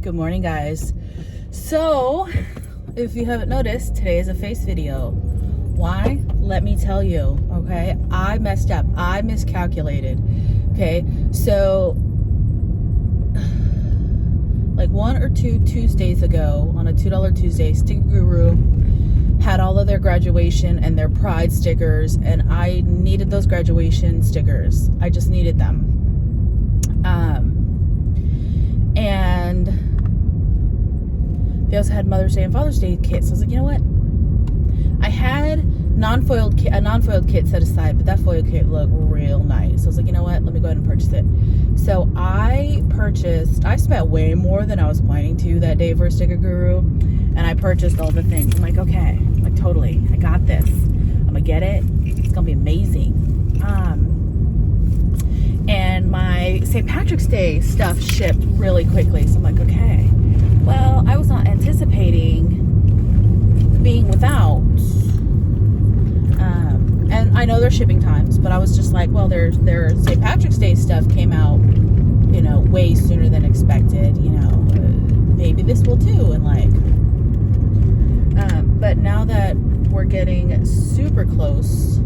Good morning, guys. So, if you haven't noticed, today is a face video. Why? Let me tell you, okay? I messed up. I miscalculated, okay? So, like 1 or 2 Tuesdays ago, on a $2 Tuesday, Sticker Guru had all of their graduation and their pride stickers, and I needed those graduation stickers. I just needed them. And they also had Mother's Day and Father's Day kits. So I was like, you know what? I had a non-foiled kit set aside, but that foiled kit looked real nice. So I was like, you know what? Let me go ahead and purchase it. So I spent way more than I was planning to that day for Sticker Guru, and I purchased all the things. I'm like, okay, like totally, I got this. I'm gonna get it. It's gonna be amazing. And my St. Patrick's Day stuff shipped really quickly. So I'm like, okay, well, I was not anticipating being without. And I know there's shipping times, but I was just like, well, their St. Patrick's Day stuff came out, way sooner than expected. Maybe this will too. And but now that we're getting super close,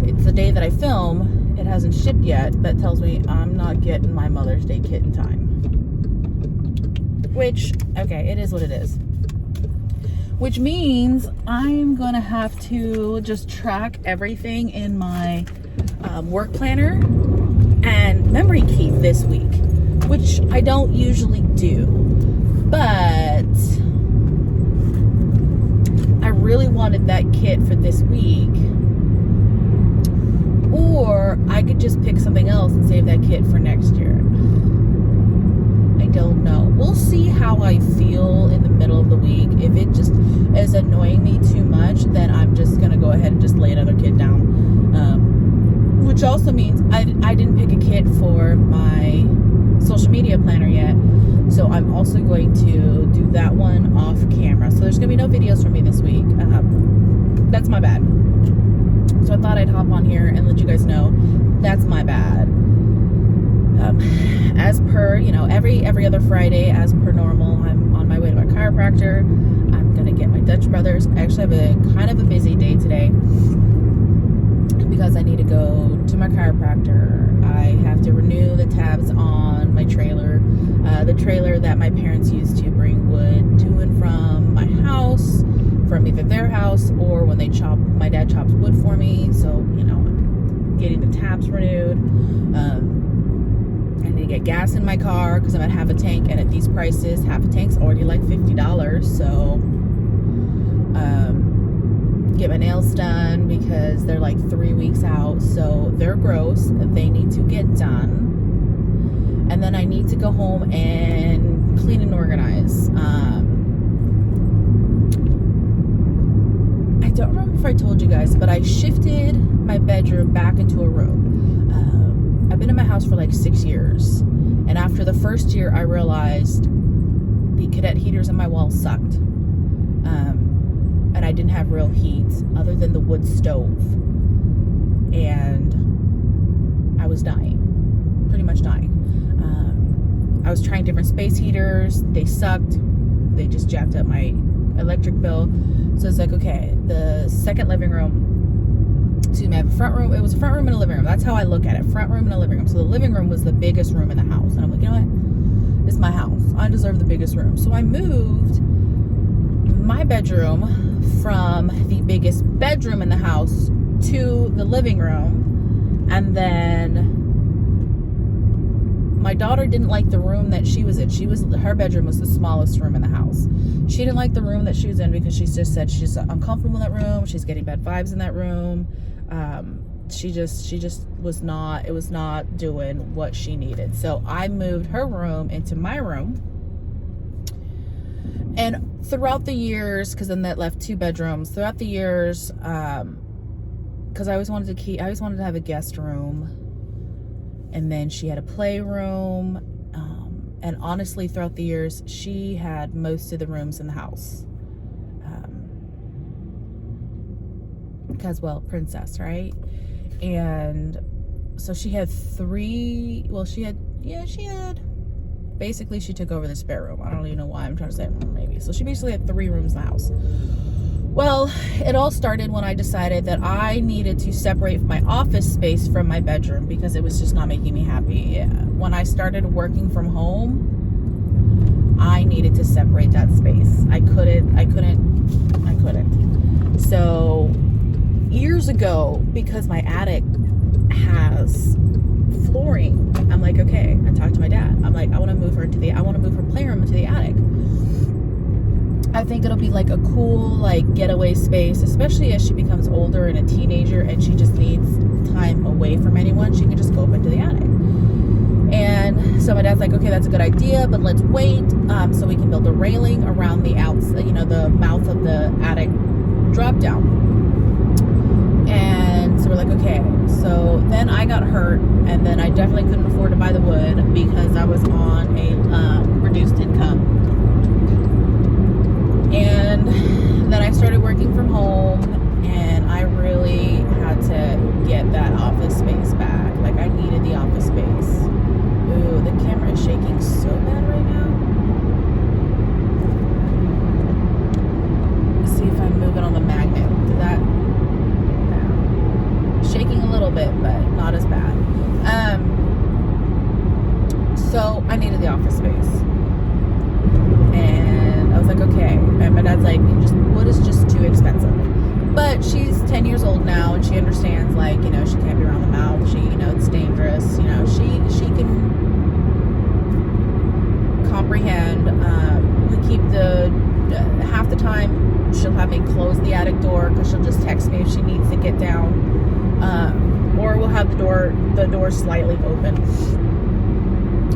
it's the day that I film. It hasn't shipped yet. That tells me I'm not getting my Mother's Day kit in time. Which, okay, it is what it is. Which means I'm going to have to just track everything in my work planner and memory keep this week, which I don't usually do. But I really wanted that kit for this week. Or I could just pick something else and save that kit for next year. I don't know. We'll see how I feel in the middle of the week. If it just is annoying me too much, then I'm just going to go ahead and just lay another kit down. Which also means I didn't pick a kit for my social media planner yet. So I'm also going to do that one off camera. So there's going to be no videos from me this week. That's my bad. So I thought I'd hop on here and let you guys know that's my bad. As per, every other Friday, as per normal, I'm on my way to my chiropractor. I'm going to get my Dutch brothers. I actually have a kind of a busy day today because I need to go to my chiropractor. I have to renew the tabs on my trailer, the trailer that my parents used to bring wood to and from my house, from either their house or when my dad chops wood for me. So, I'm getting the tabs renewed. I need to get gas in my car because I'm at half a tank, and at these prices, half a tank's already like $50. So, get my nails done because they're like 3 weeks out. So they're gross. They need to get done. And then I need to go home and clean and organize. I don't remember if I told you guys, but I shifted my bedroom back into a room. I've been in my house for like 6 years. And after the first year, I realized the cadet heaters on my walls sucked. And I didn't have real heat other than the wood stove. And I was dying. Pretty much dying. I was trying different space heaters. They sucked. They just jacked up my electric bill. So it's like, okay, the second living room, I have a front room. It was a front room and a living room. That's how I look at it. Front room and a living room. So the living room was the biggest room in the house. And I'm like, you know what? It's my house. I deserve the biggest room. So I moved my bedroom from the biggest bedroom in the house to the living room. And then my daughter didn't like the room that she was in. Her bedroom was the smallest room in the house. She didn't like the room that she was in because she just said she's uncomfortable in that room. She's getting bad vibes in that room. She just was not doing what she needed. So I moved her room into my room. And throughout the years, because then that left 2 bedrooms, throughout the years, because I always wanted to have a guest room. And then she had a playroom. And honestly, throughout the years, she had most of the rooms in the house. Because, well, princess, right? And so she had 3, well, she had Basically, she took over the spare room. I don't even know why I'm trying to say maybe. So she basically had 3 rooms in the house. Well, it all started when I decided that I needed to separate my office space from my bedroom because it was just not making me happy. When I started working from home, I needed to separate that space. I couldn't. So years ago, because my attic has flooring, I'm like, okay, I talked to my dad. I'm like, I want to move her playroom into the attic. I think it'll be like a cool, like, getaway space, especially as she becomes older and a teenager and she just needs time away from anyone. She can just go up into the attic. And so my dad's like, okay, that's a good idea, but let's wait so we can build a railing around the outside, the mouth of the attic drop down. And so we're like, okay. So then I got hurt, and then I definitely couldn't afford to buy the wood because I was on a reduced income. And then I started working from home, and I really had to get that office space back. Like, I needed the office space. Ooh, the camera is shaking so bad right now. Let's see if I move it on the magnet. Did that? No. Shaking a little bit, but not as bad. So I needed the office space. And I was like, okay. And my dad's like, wood is just too expensive. But she's 10 years old now, and she understands, like, she can't be around the mouth. She, it's dangerous. She can comprehend. We keep half the time she'll have me close the attic door because she'll just text me if she needs to get down. Or we'll have the door slightly open.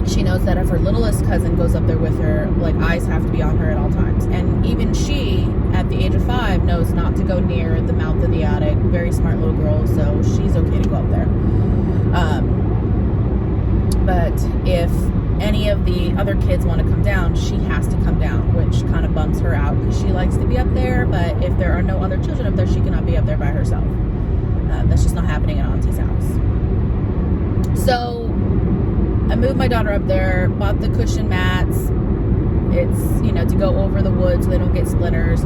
She knows that if her littlest cousin goes up there with her, like, eyes have to be on her at all times. And even she, at the age of 5, knows not to go near the mouth of the attic. Very smart little girl, so she's okay to go up there. But if any of the other kids want to come down, she has to come down, which kind of bums her out because she likes to be up there. But if there are no other children up there, she cannot be up there by herself. That's just not happening at Auntie's house. So I moved my daughter up there, bought the cushion mats. It's, to go over the wood so they don't get splinters.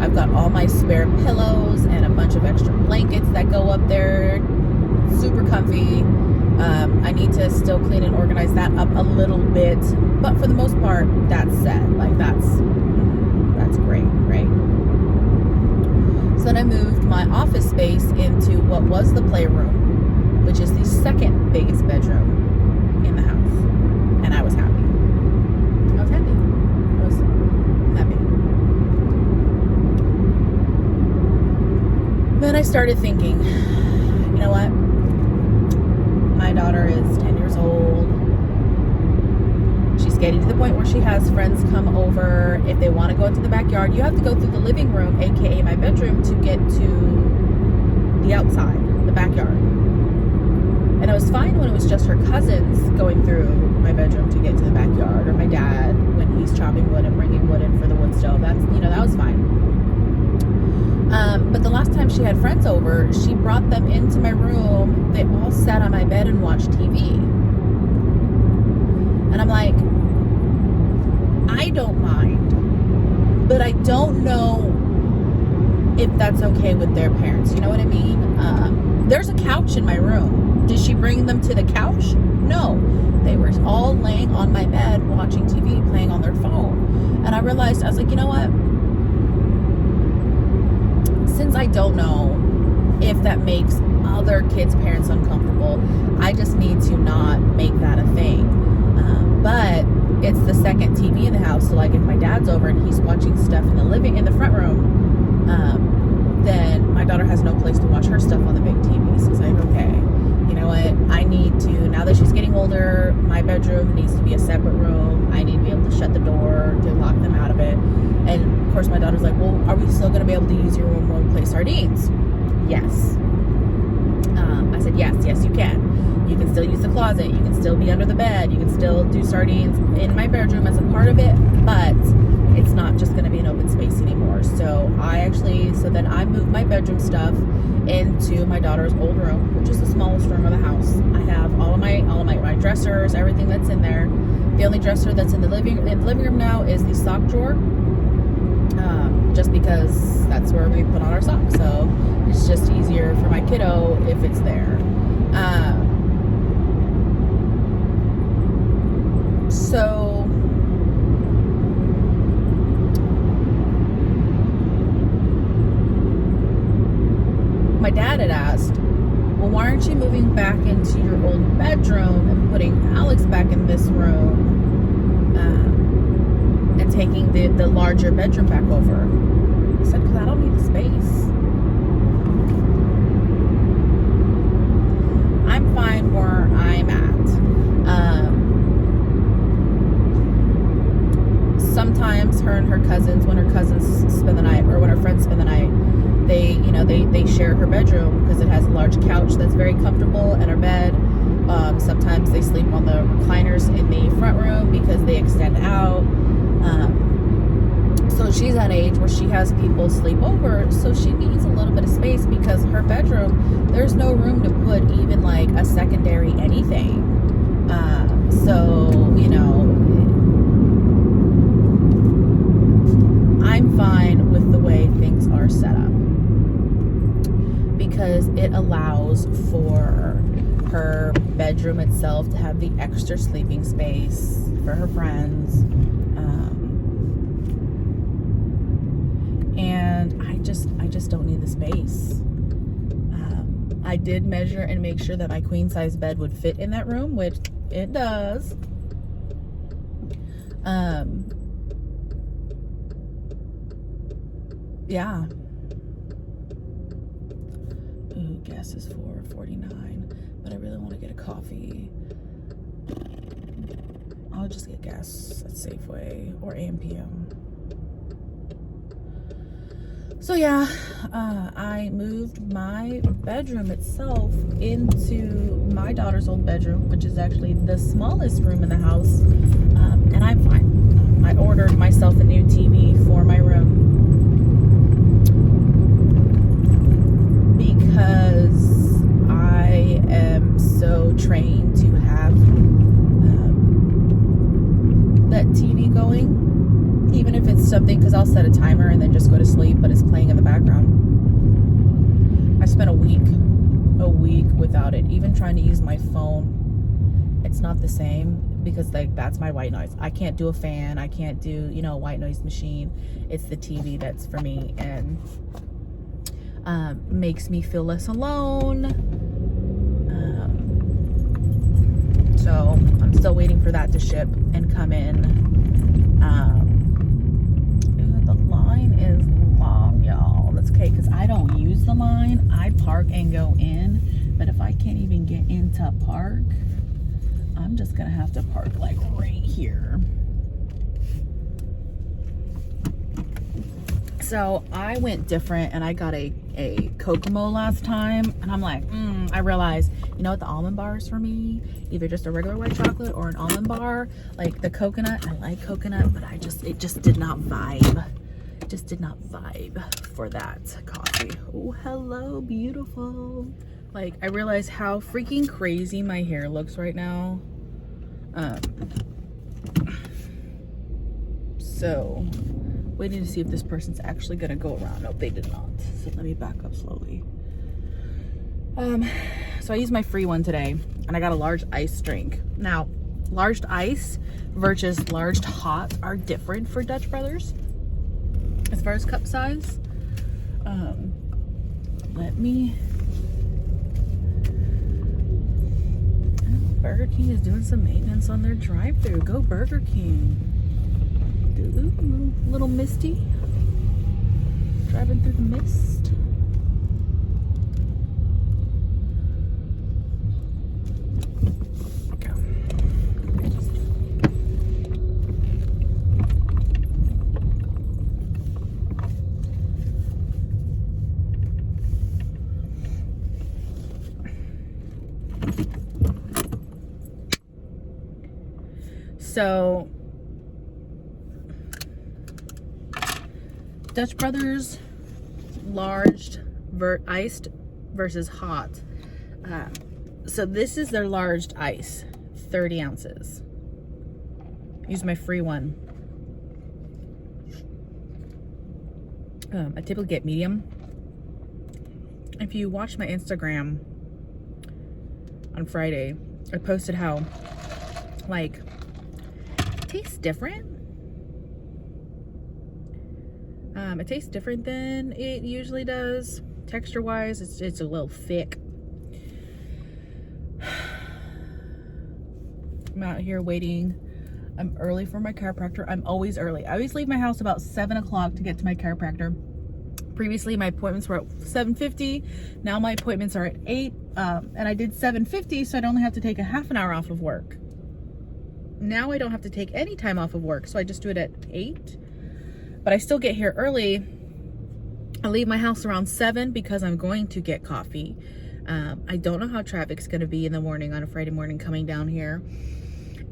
I've got all my spare pillows and a bunch of extra blankets that go up there. Super comfy. I need to still clean and organize that up a little bit. But for the most part, that's set. Like, that's great, right? So then I moved my office space into what was the playroom, which is the second biggest bedroom in the house. And I was happy. Then I started thinking, you know what? My daughter is 10 years old. She's getting to the point where she has friends come over. If they want to go into the backyard, you have to go through the living room, aka my bedroom, to get to the outside, the backyard. And I was fine when it was just her cousins going through my bedroom to get to the backyard, or my dad when he's chopping wood and bringing wood in for the wood stove. That was fine. But the last time she had friends over, she brought them into my room. They all sat on my bed and watched TV. And I'm like, I don't mind, but I don't know if that's okay with their parents. You know what I mean? There's a couch in my room. Did she bring them to the couch? No. They were all laying on my bed watching TV, playing on their phone. And I realized, I was like, you know what? Since I don't know if that makes other kids' parents uncomfortable, I just need to not make that a thing. But it's the second TV in the house, so like if my dad's over and he's watching stuff in the front room, then my daughter has no place to watch her stuff on the big TV. So it's like, okay, you know what? I need to, now that she's getting older, my bedroom needs to be a separate room. I need to be able to shut the door, to lock them out of it. And of course my daughter's like, well, are we still going to be able to use your room when we play sardines? Yes. I said, yes, you can. You can still use the closet. You can still be under the bed. You can still do sardines in my bedroom as a part of it, but it's not just going to be an open space anymore. So then I moved my bedroom stuff into my daughter's old room, which is the smallest room of the house. I have all of my dressers, everything that's in there. The only dresser that's in the living room now is the sock drawer, just because that's where we put on our socks. So it's just easier for my kiddo if it's there. So my dad had asked, well, why aren't you moving back into your old bedroom and putting Alex back in this room, and taking the larger bedroom back over? I said, because I don't need the space. I'm fine where I'm at. Sometimes her and her cousins, when her cousins spend the night, or when her friends spend the night, they share her bedroom because it has a large couch that's very comfortable and her bed. Sometimes they sleep on the recliners in the front room because they extend out. So she's at an age where she has people sleep over, so she needs a little bit of space because her bedroom, there's no room to put even like a secondary anything. I'm fine with the way things are set up because it allows for her bedroom itself to have the extra sleeping space for her friends. And I just don't need the space. I did measure and make sure that my queen size bed would fit in that room, which it does. Yeah. Ooh, gas is $4.49, but I really want to get a coffee. I'll just get gas at Safeway or AM/PM. So yeah, I moved my bedroom itself into my daughter's old bedroom, which is actually the smallest room in the house, and I'm fine. I ordered myself a new TV for my room because I am so trained to have that TV going. Even if it's something, because I'll set a timer and then just go to sleep, but it's playing in the background. I spent a week without it. Even trying to use my phone, it's not the same because that's my white noise. I can't do a fan. I can't do, a white noise machine. It's the TV that's for me, and makes me feel less alone. So I'm still waiting for that to ship and come in. The line is long, y'all. That's okay, because I don't use the line. I park and go in, but if I can't even get into park, I'm just gonna have to park like right here. So I went different and I got a Kokomo last time, and I'm like, I realized, what the almond bar is for me? Either just a regular white chocolate or an almond bar. Like the coconut, I like coconut, but it just did not vibe. Just did not vibe for that coffee. Oh, hello, beautiful. Like, I realize how freaking crazy my hair looks right now. So waiting to see if this person's actually gonna go around. Nope, they did not. So let me back up slowly. So I used my free one today, and I got a large ice drink. Now, large ice versus large hot are different for Dutch Brothers as far as cup size. Burger King is doing some maintenance on their drive-thru. Go Burger King. Ooh, little misty. Driving through the mist. Okay. So Dutch Brothers large iced versus hot. So this is their large ice, 30 ounces. Use my free one. I typically get medium. If you watch my Instagram on Friday, I posted how, like, it tastes different. It tastes different than it usually does. Texture wise, it's a little thick. I'm out here waiting. I'm early for my chiropractor. I'm always early. I always leave my house about 7 o'clock to get to my chiropractor. Previously, my appointments were at 7:50. Now my appointments are at 8. And I did 7:50, so I'd only have to take a half an hour off of work. Now I don't have to take any time off of work, so I just do it at 8. But I still get here early. I leave my house around 7 because I'm going to get coffee. I don't know how traffic's going to be in the morning on a Friday morning coming down here.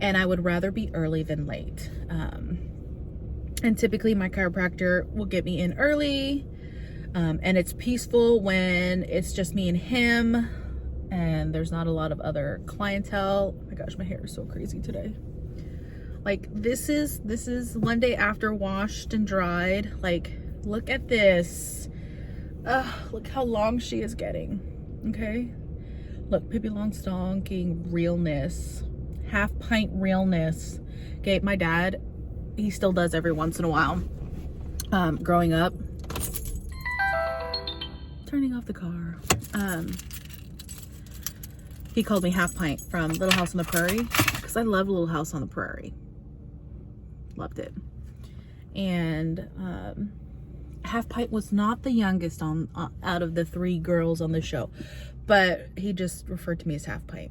And I would rather be early than late. And typically my chiropractor will get me in early. And it's peaceful when it's just me and him. And there's not a lot of other clientele. Oh my gosh, my hair is so crazy today. Like, this is one day after washed and dried. Like, look at this. Look how long she is getting. Okay? Look, Pippi Longstocking realness. Half pint realness. Okay, my dad, he still does every once in a while. Growing up. Turning off the car. He called me Half Pint from Little House on the Prairie. Because I love Little House on the Prairie. Loved it. And Half Pint was not the youngest out of the 3 girls on the show, but he just referred to me as Half Pint.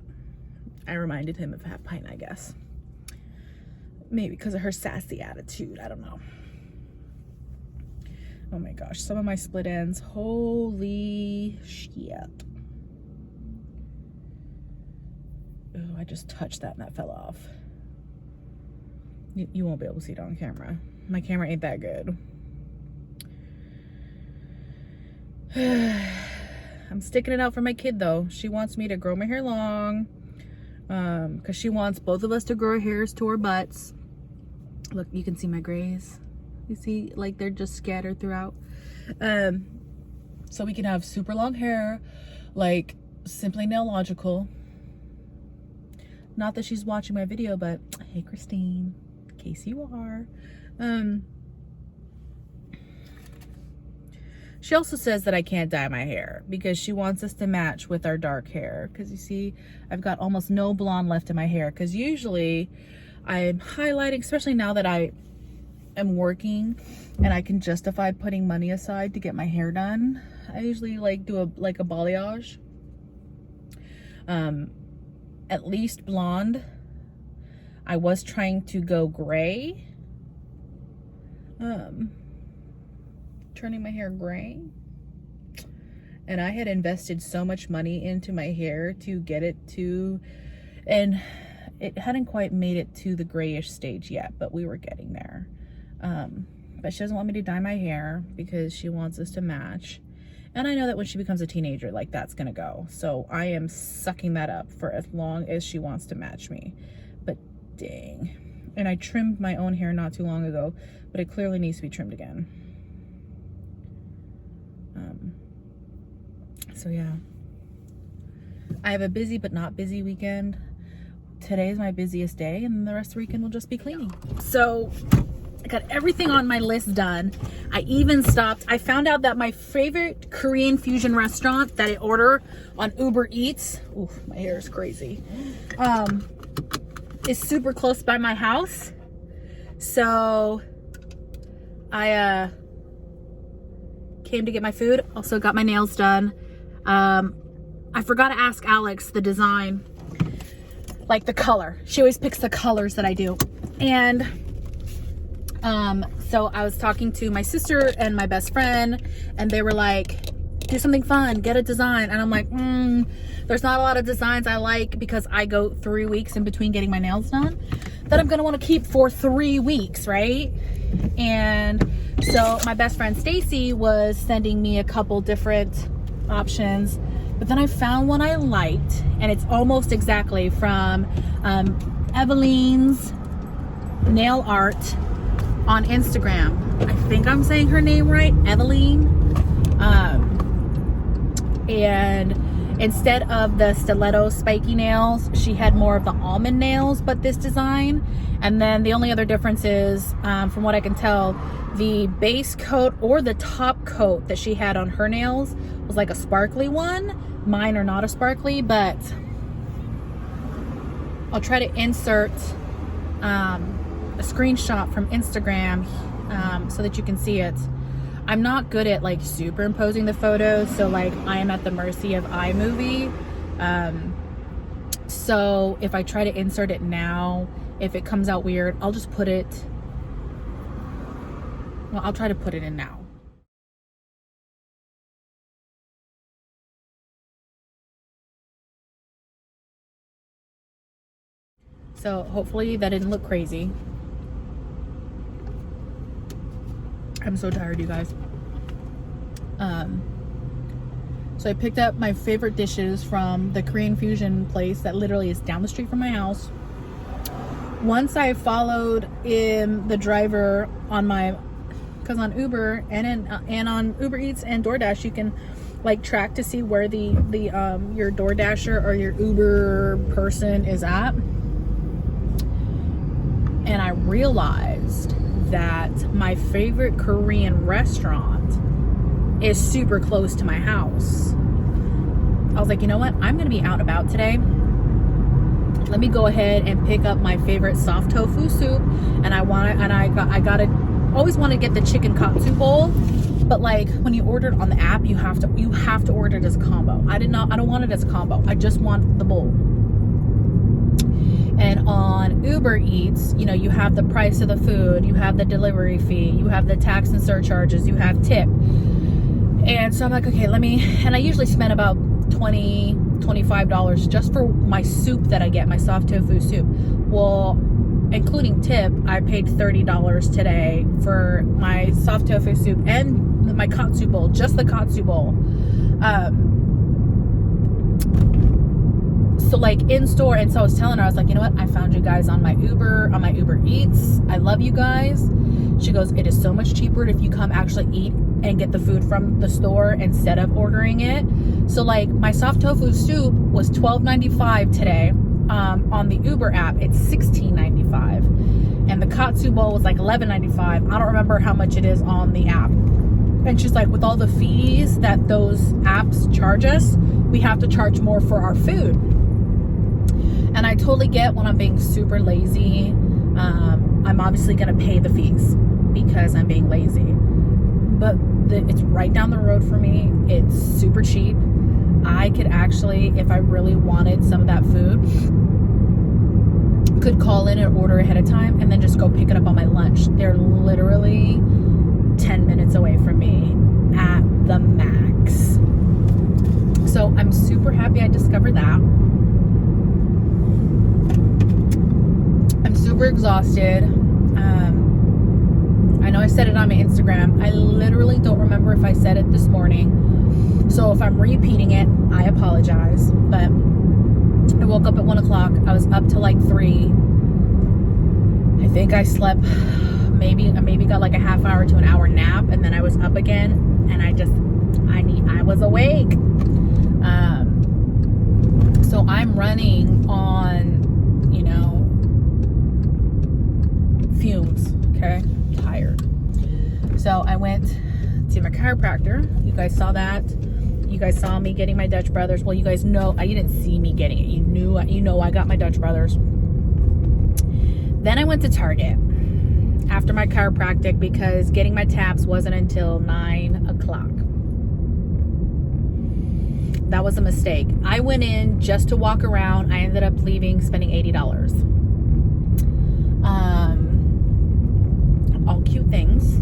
I reminded him of Half Pint, I guess. Maybe because of her sassy attitude. I don't know. Oh my gosh, some of my split ends. Holy shit. Oh, I just touched that and that fell off. You won't be able to see it on camera. My camera ain't that good. I'm sticking it out for my kid though. She wants me to grow my hair long. Because she wants both of us to grow our hairs to our butts. Look, you can see my grays. You see, like, they're just scattered throughout. So we can have super long hair, like Simply Nailogical. Not that she's watching my video, but hey, Christine, in case you are. She also says that I can't dye my hair because she wants us to match with our dark hair. Because you see, I've got almost no blonde left in my hair. Because usually I'm highlighting, especially now that I am working and I can justify putting money aside to get my hair done. I usually like do a balayage. At least blonde. I was trying to go gray. Turning my hair gray. And I had invested so much money into my hair to get it to, and it hadn't quite made it to the grayish stage yet, but we were getting there. But she doesn't want me to dye my hair because she wants us to match. And I know that when she becomes a teenager, like, that's gonna go. So I am sucking that up for as long as she wants to match me. But dang. And I trimmed my own hair not too long ago, but it clearly needs to be trimmed again. So yeah. I have a busy but not busy weekend. Today's my busiest day, and the rest of the weekend will just be cleaning. So I got everything on my list done. I even stopped. I found out that my favorite Korean fusion restaurant that I order on Uber Eats, ooh, my hair is crazy, is super close by my house. So I came to get my food. Also got my nails done. I forgot to ask Alex the design, like the color. She always picks the colors that I do. And so I was talking to my sister and my best friend, and they were like, do something fun, get a design. And I'm like, there's not a lot of designs I like because I go 3 weeks in between getting my nails done. that I'm gonna want to keep for 3 weeks, right? And so my best friend Stacy was sending me a couple different options, but then I found one I liked, and it's almost exactly from Evelyn's nail art on Instagram. I think I'm saying her name right, Evelyn. And instead of the stiletto spiky nails, she had more of the almond nails, but this design. And then the only other difference is, from what I can tell, the base coat or the top coat that she had on her nails was like a sparkly one. Mine are not a sparkly, but I'll try to insert a screenshot from Instagram so that you can see it. I'm not good at like superimposing the photos, so like I am at the mercy of iMovie. So if I try to insert it now, if it comes out weird, I'll just put it, well, I'll try to put it in now. So hopefully that didn't look crazy. I'm so tired, you guys. So I picked up my favorite dishes from the Korean fusion place that literally is down the street from my house. Once I followed in the driver on my, because on Uber and on Uber Eats and DoorDash, you can like track to see where the your DoorDasher or your Uber person is at. And I realized that my favorite Korean restaurant is super close to my house. I was like, you know what? I'm gonna be out and about today. Let me go ahead and pick up my favorite soft tofu soup. And I always want to get the chicken katsu bowl. But like when you order it on the app, you have to order it as a combo. I don't want it as a combo. I just want the bowl. And on Uber Eats, you know, you have the price of the food, you have the delivery fee, you have the tax and surcharges, you have tip. And so I'm like, okay, and I usually spend about $20, $25 just for my soup that I get, my soft tofu soup. Well, including tip, I paid $30 today for my soft tofu soup and my katsu bowl, just the katsu bowl. So like in store, and so I was telling her, I was like, you know what? I found you guys on my Uber Eats. I love you guys. She goes, it is so much cheaper if you come actually eat and get the food from the store instead of ordering it. So like my soft tofu soup was $12.95 today. On the Uber app, it's $16.95. And the katsu bowl was like $11.95. I don't remember how much it is on the app. And she's like, with all the fees that those apps charge us, we have to charge more for our food. And I totally get when I'm being super lazy. I'm obviously going to pay the fees because I'm being lazy. But it's right down the road for me. It's super cheap. I could actually, if I really wanted some of that food, could call in and order ahead of time and then just go pick it up on my lunch. They're literally 10 minutes away from me at the max. So I'm super happy I discovered that. I'm super exhausted. I know I said it on my Instagram. I literally don't remember if I said it this morning. So if I'm repeating it, I apologize. But I woke up at 1 o'clock. I was up till like 3. I think I slept, maybe got like a half hour to an hour nap, and then I was up again, and I was awake. So I'm running on, you know, fumes, okay? Tired. So I went to my chiropractor. You guys saw that. You guys saw me getting my Dutch Brothers. Well, you guys know, you didn't see me getting it. You know I got my Dutch Brothers. Then I went to Target after my chiropractic because getting my taps wasn't until 9 o'clock. That was a mistake. I went in just to walk around. I ended up spending $80. All cute things.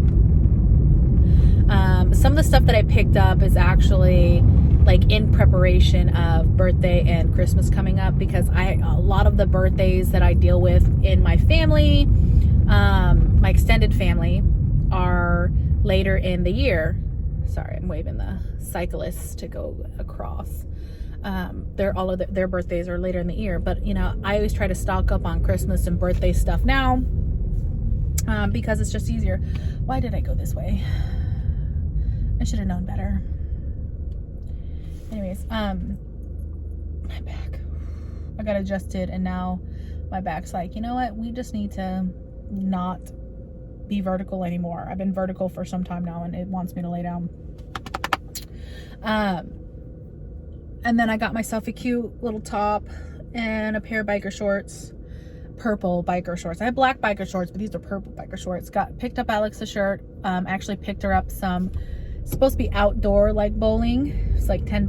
Some of the stuff that I picked up is actually like in preparation of birthday and Christmas coming up, because a lot of the birthdays that I deal with in my family family, my extended family, are later in the year. Sorry, I'm waving the cyclists to go across. They're all of their birthdays are later in the year, but you know, I always try to stock up on Christmas and birthday stuff now, because it's just easier. Why did I go this way? I should have known better. Anyways, my back, I got adjusted, and now my back's like, you know what, we just need to not be vertical anymore. I've been vertical for some time now, and it wants me to lay down. And then I got myself a cute little top and a pair of biker shorts, purple biker shorts. I have black biker shorts, but these are purple biker shorts. Picked up Alex a shirt. Actually picked her up some, it's supposed to be outdoor like bowling. It's like $10.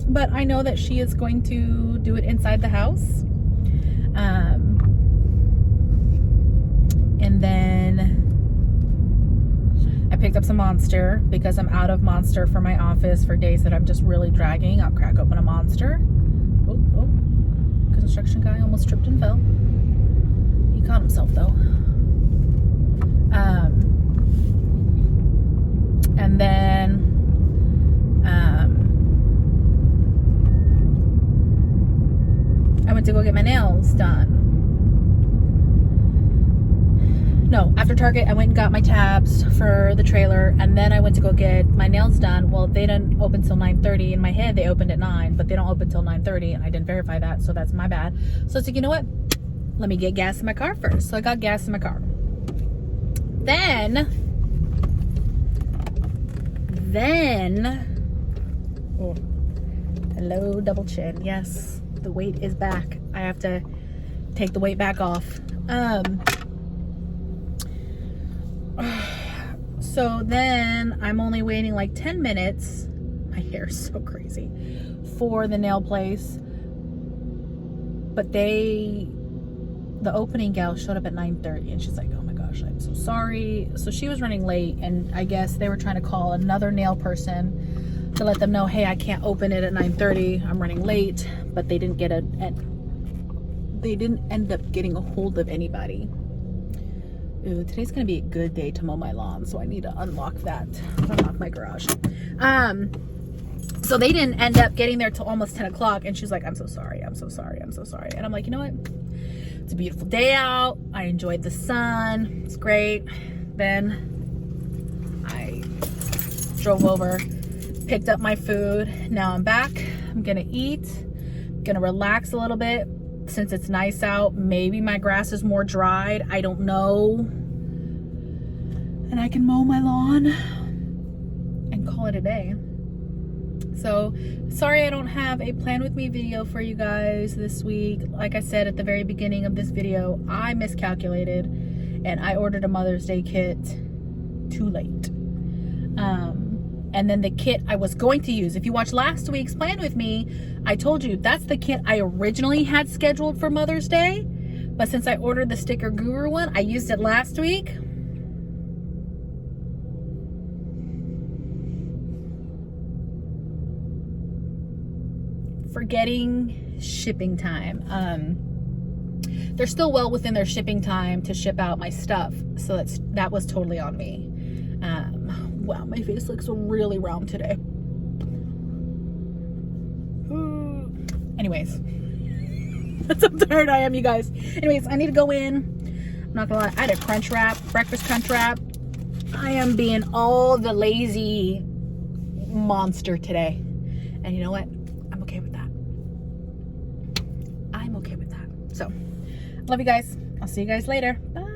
But I know that she is going to do it inside the house. And then I picked up some Monster because I'm out of Monster for my office for days that I'm just really dragging. I'll crack open a Monster. Oh, construction guy almost tripped and fell. He caught himself though. And then I went to go get my nails done. No, after Target, I went and got my tabs for the trailer, and then I went to go get my nails done. Well, they didn't open till 9:30. In my head, they opened at 9, but they don't open till 9:30, and I didn't verify that, so that's my bad. So I was like, you know what? Let me get gas in my car first. So I got gas in my car. Then, oh, hello, double chin. Yes, the weight is back. I have to take the weight back off. So then I'm only waiting like 10 minutes. My hair's so crazy for the nail place. But the opening gal showed up at 9:30, and she's like, oh my gosh, I'm so sorry. So she was running late, and I guess they were trying to call another nail person to let them know, hey, I can't open it at 9:30. I'm running late. But they didn't end up getting a hold of anybody. Ooh, today's gonna be a good day to mow my lawn, so I need to unlock my garage. So they didn't end up getting there till almost 10 o'clock, and she's like, I'm so sorry, I'm so sorry, I'm so sorry. And I'm like, you know what? It's a beautiful day out. I enjoyed the sun. It's great. Then I drove over, picked up my food. Now I'm back. I'm gonna eat, gonna relax a little bit. Since it's nice out, maybe my grass is more dried, I don't know, and I can mow my lawn and call it a day. So sorry I don't have a plan with me video for you guys this week. Like I said at the very beginning of this video, I miscalculated and I ordered a Mother's Day kit too late. And then the kit I was going to use, if you watched last week's plan with me, I told you that's the kit I originally had scheduled for Mother's Day. But since I ordered the Sticker Guru one, I used it last week. Forgetting shipping time. They're still well within their shipping time to ship out my stuff. So that was totally on me. Wow, my face looks really round today. Anyways, that's how tired I am, you guys. Anyways, I need to go in. I'm not gonna lie, I had a crunch wrap, breakfast crunch wrap. I am being all the lazy monster today. And you know what? I'm okay with that. I'm okay with that. So, love you guys. I'll see you guys later. Bye.